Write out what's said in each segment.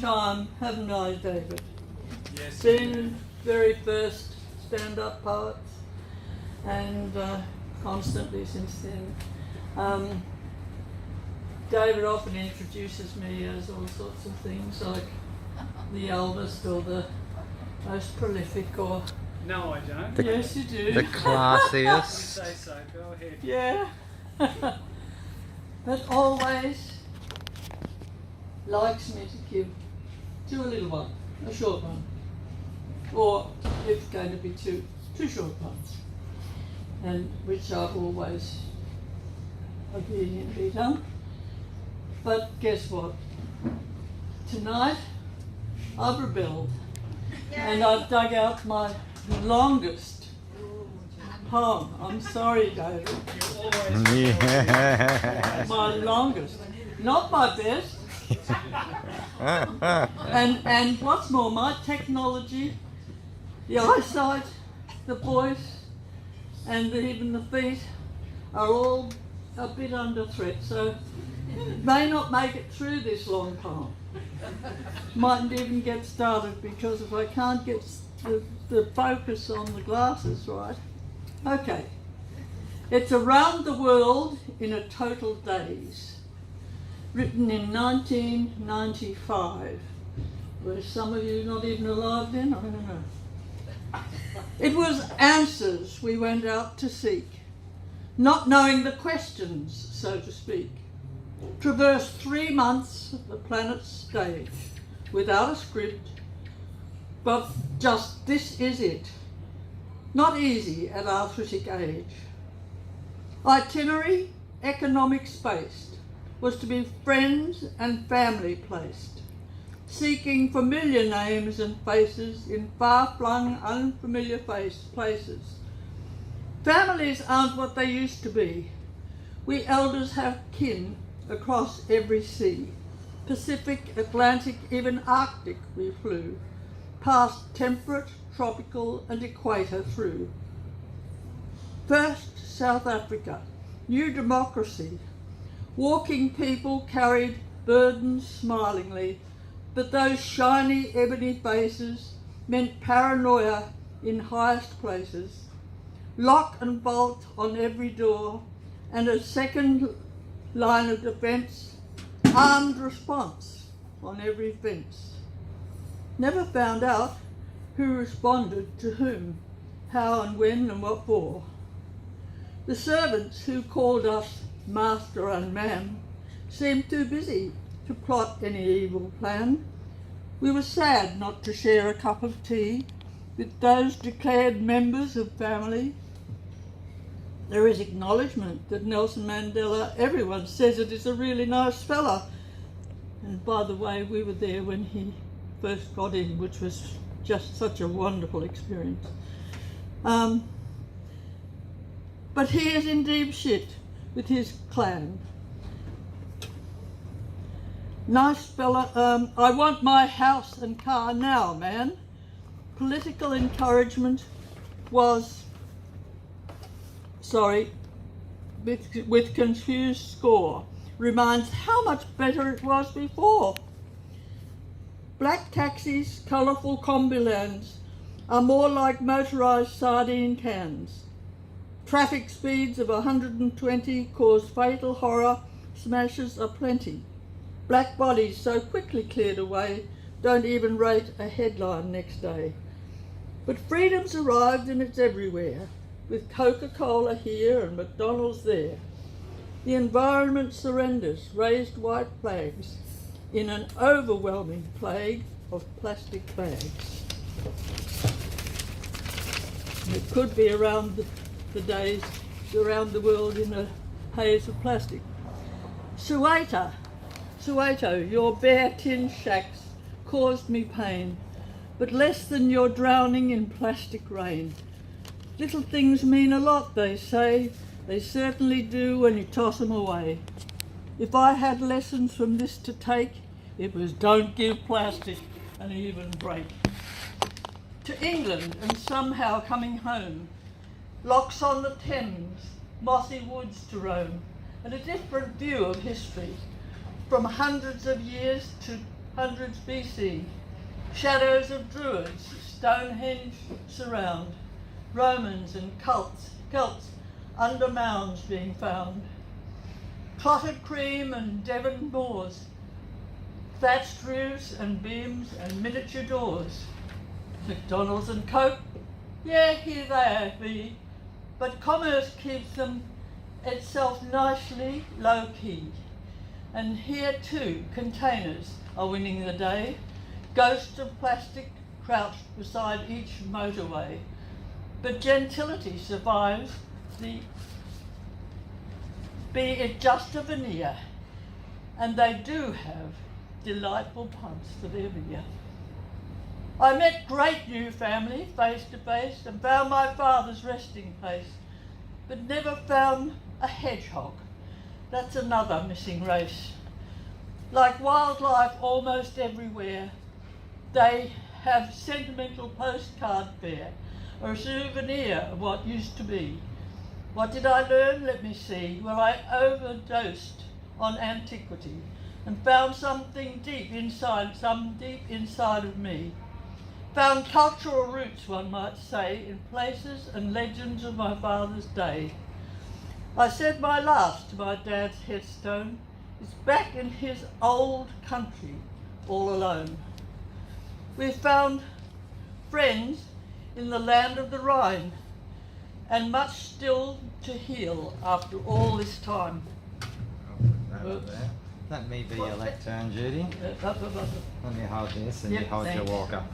time, haven't I, David? Yes. Been very first stand-up poets, and constantly since then. David often introduces me as all sorts of things, like the eldest or the most prolific, or... No, I don't. Yes, you do. The You classiest. say so. Go ahead. Yeah. But always likes me to give to a little one, a short one. Or if it's going to be two short ones. And which I've always obediently done. But guess what? Tonight I've rebelled. And I've dug out my longest poem. I'm sorry, David. You always. Yeah. My longest. Not my best. And what's more, my technology, the eyesight, the voice, and even the feet are all a bit under threat. So may not make it through this long poem. Mightn't even get started, because if I can't get the focus on the glasses right. Okay. It's Around the World in a Total Daze, written in 1995. Were some of you not even alive then? I don't know. It was answers we went out to seek, not knowing the questions, so to speak. Traversed 3 months of the planet's stage without a script, but just this is it. Not easy at arthritic age. Itinerary, economics based, was to be friends and family placed, seeking familiar names and faces in far-flung, unfamiliar places. Families aren't what they used to be. We elders have kin across every sea. Pacific, Atlantic, even Arctic we flew, past temperate, tropical and equator through. First, South Africa, new democracy. Walking people carried burdens smilingly, but those shiny ebony faces meant paranoia in highest places. Lock and bolt on every door, and a second line of defence, armed response on every fence. Never found out who responded to whom, how and when and what for. The servants who called us master and ma'am seemed too busy to plot any evil plan. We were sad not to share a cup of tea with those declared members of family. There is acknowledgement that Nelson Mandela, everyone says it, is a really nice fella. And by the way, we were there when he first got in, which was just such a wonderful experience. But he is in deep shit with his clan. Nice fella, I want my house and car now, man. Political encouragement was, with confused score, reminds how much better it was before. Black taxis, colourful combilans are more like motorised sardine cans. Traffic speeds of 120 cause fatal horror, smashes aplenty. Black bodies so quickly cleared away don't even rate a headline next day. But freedom's arrived and it's everywhere, with Coca-Cola here and McDonald's there. The environment surrenders raised white flags in an overwhelming plague of plastic bags. And it could be around the days around the world in a haze of plastic. Soweto, your bare tin shacks caused me pain, but less than your drowning in plastic rain. Little things mean a lot, they say. They certainly do when you toss them away. If I had lessons from this to take, it was don't give plastic an even break. To England and somehow coming home, locks on the Thames, mossy woods to roam, and a different view of history, from hundreds of years to hundreds BC. Shadows of druids, Stonehenge surround. Romans and Celts under mounds being found. Clotted cream and Devon boars. Thatched roofs and beams and miniature doors. McDonald's and Coke, yeah, here they be, but commerce keeps them itself nicely low-key. And here too, containers are winning the day. Ghosts of plastic crouched beside each motorway. But gentility survives be it just a veneer, and they do have delightful pubs for their beer. I met great new family face to face and found my father's resting place, but never found a hedgehog. That's another missing race. Like wildlife almost everywhere, they have sentimental postcard fare, or a souvenir of what used to be. What did I learn? Let me see. Well, I overdosed on antiquity and found something deep inside of me. Found cultural roots, one might say, in places and legends of my father's day. I said my last to my dad's headstone. It's back in his old country, all alone. We found friends in the land of the Rhine, and much still to heal after all this time. Let me be your lectern, Judy. Let me hold this and Yep, you hold your thanks. walker.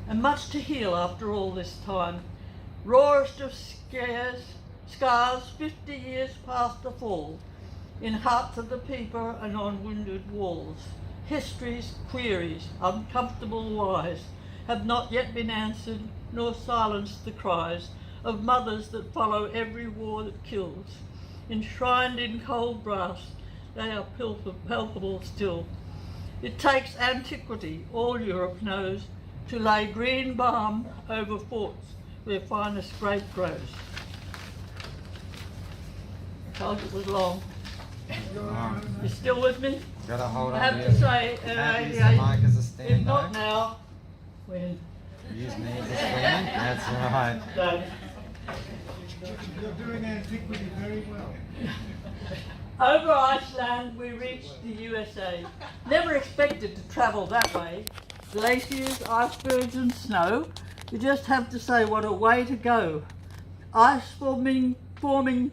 And much to heal after all this time. Rawest of scars 50 years past the fall, in hearts of the people and on wounded walls. Histories, queries, uncomfortable whys, have not yet been answered, nor silenced the cries of mothers that follow every war that kills. Enshrined in cold brass, they are palpable still. It takes antiquity, all Europe knows, to lay green balm over forts where finest grape grows. I told you it was long. You still with me? Gotta hold I on. have to say, Can't use the mic as a if stand not now, when? Use me as a stand. That's right. No. You're doing antiquity very well. Over Iceland, we reached the USA. Never expected to travel that way. Glaciers, icebergs and snow. You just have to say what a way to go. Ice forming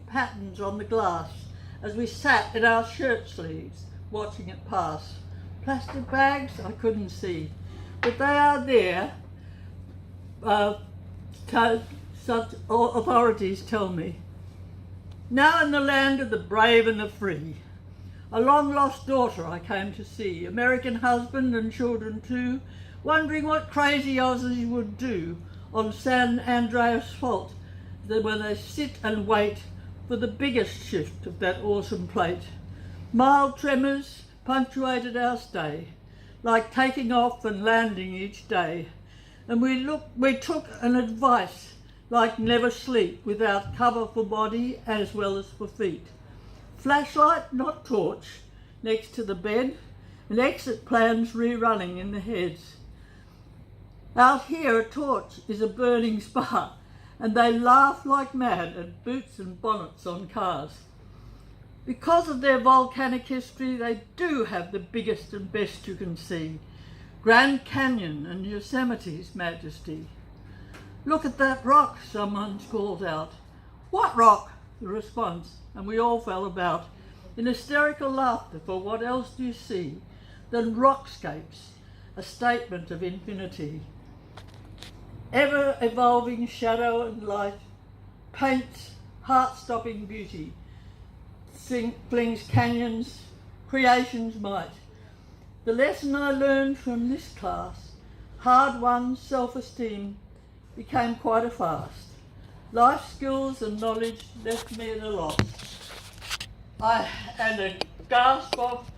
patterns on the glass as we sat in our shirt sleeves watching it pass. Plastic bags I couldn't see, but they are there. Such authorities tell me. Now in the land of the brave and the free. A long-lost daughter I came to see, American husband and children too, wondering what crazy Aussies would do on San Andreas fault when they sit and wait for the biggest shift of that awesome plate. Mild tremors punctuated our stay, like taking off and landing each day. And we took an advice like never sleep without cover for body as well as for feet. Flashlight, not torch, next to the bed, and exit plans rerunning in the heads. Out here a torch is a burning spar, and they laugh like mad at boots and bonnets on cars. Because of their volcanic history, they do have the biggest and best you can see. Grand Canyon and Yosemite's majesty. Look at that rock, someone calls out. What rock? The response, and we all fell about in hysterical laughter, for what else do you see than rockscapes, a statement of infinity. Ever-evolving shadow and light paints heart-stopping beauty, flings canyons, creation's might. The lesson I learned from this class, hard-won self-esteem, became quite a fast. Life skills and knowledge left me at a loss. I had a gasp of,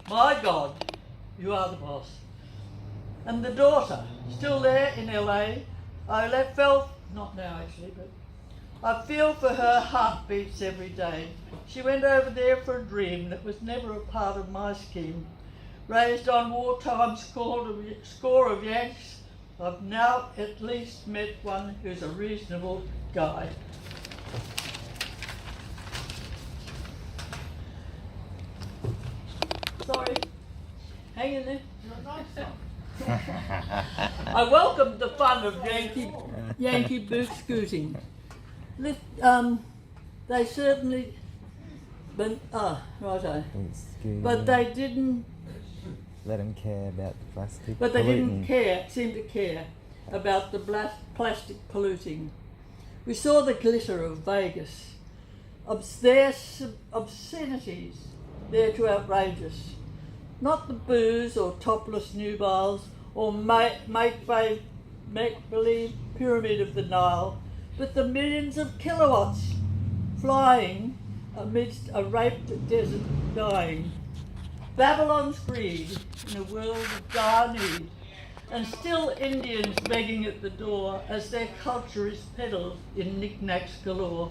my God, you are the boss. And the daughter, still there in LA, not now actually, but I feel for her heartbeats every day. She went over there for a dream that was never a part of my scheme. raised on wartime score of Yanks, I've now at least met one who's a reasonable guy. Sorry, hang in there. I welcomed the fun of Yankee boot scooting. They certainly, righto. But they didn't. Let them care about the plastic. But they polluting. didn't seem to care about the plastic polluting. We saw the glitter of Vegas. Their obscenities, they're too outrageous. Not the booze or topless nubiles or make-believe pyramid of the Nile, but the millions of kilowatts flying amidst a raped desert dying. Babylon's greed in a world of dire need, and still Indians begging at the door as their culture is peddled in knickknacks galore.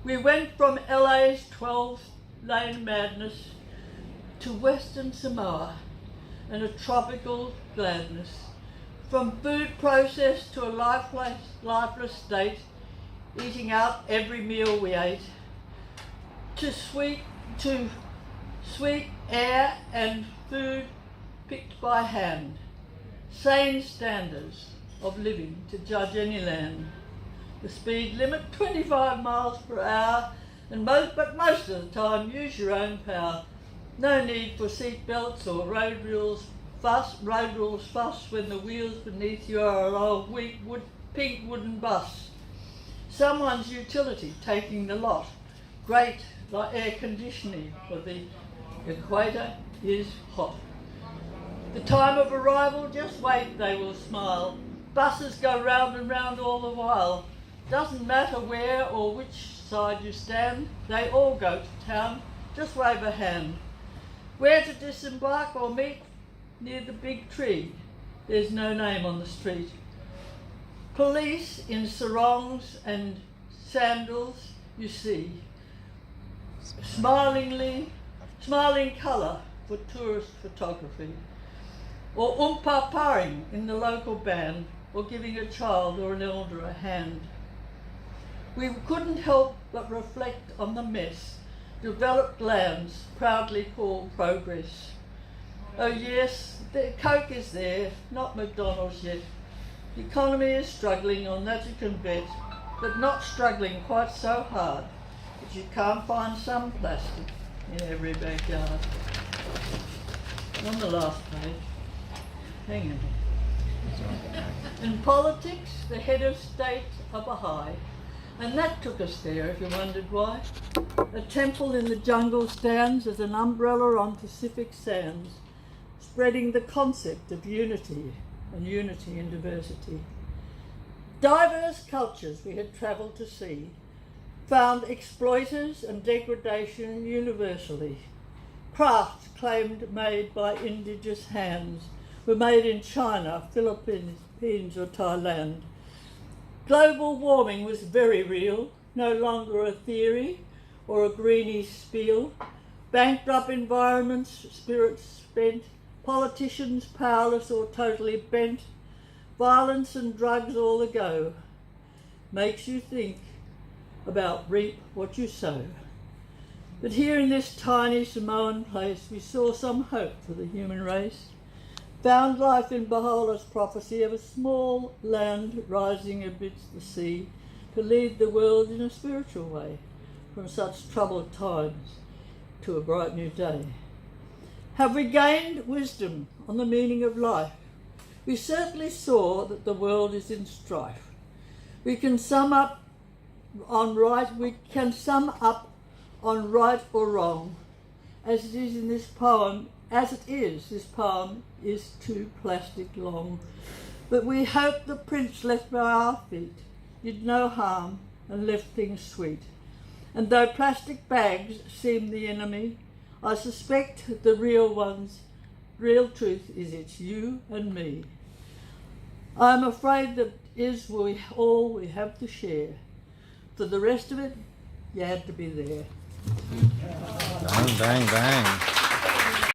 We went from LA's 12-lane madness to Western Samoa and a tropical gladness, from food processed to a lifeless state, eating out every meal we ate, to sweet air and food picked by hand, sane standards of living to judge any land. The speed limit 25 miles per hour, but most of the time use your own power. No need for seat belts or road rules fuss when the wheels beneath you are an old pink wooden bus. Someone's utility taking the lot. Great like air conditioning for the equator is hot. The time of arrival, just wait, they will smile. Buses go round and round all the while. Doesn't matter where or which side you stand, they all go to town, just wave a hand. Where to disembark or meet? Near the big tree. There's no name on the street. Police in sarongs and sandals you see. Smiling colour for tourist photography. Or umpaparing in the local band, or giving a child or an elder a hand. We couldn't help but reflect on the mess developed lands proudly call progress. Oh yes, the Coke is there, not McDonald's yet. The economy is struggling, on that you can bet, but not struggling quite so hard that you can't find some plastic in every backyard. On the last page, hang on. In politics, the head of state are Baha'i. And that took us there, if you wondered why. A temple in the jungle stands as an umbrella on Pacific sands, spreading the concept of unity and unity in diversity. Diverse cultures we had travelled to see found exploiters and degradation universally. Crafts claimed made by indigenous hands were made in China, Philippines or Thailand. Global warming was very real, no longer a theory or a greenie spiel. Bankrupt environments, spirits spent, politicians powerless or totally bent, violence and drugs all a go. Makes you think about reap what you sow. But here in this tiny Samoan place we saw some hope for the human race. Found life in Baha'u'llah's prophecy of a small land rising amidst the sea to lead the world in a spiritual way from such troubled times to a bright new day. Have we gained wisdom on the meaning of life? We certainly saw that the world is in strife. We can sum up on right or wrong, as it is in this poem. This poem is too plastic long. But we hope the prints left by our feet did no harm and left things sweet. And though plastic bags seem the enemy, I suspect the real real truth is it's you and me. I'm afraid that is all we have to share. For the rest of it, you had to be there. Bang, bang, bang.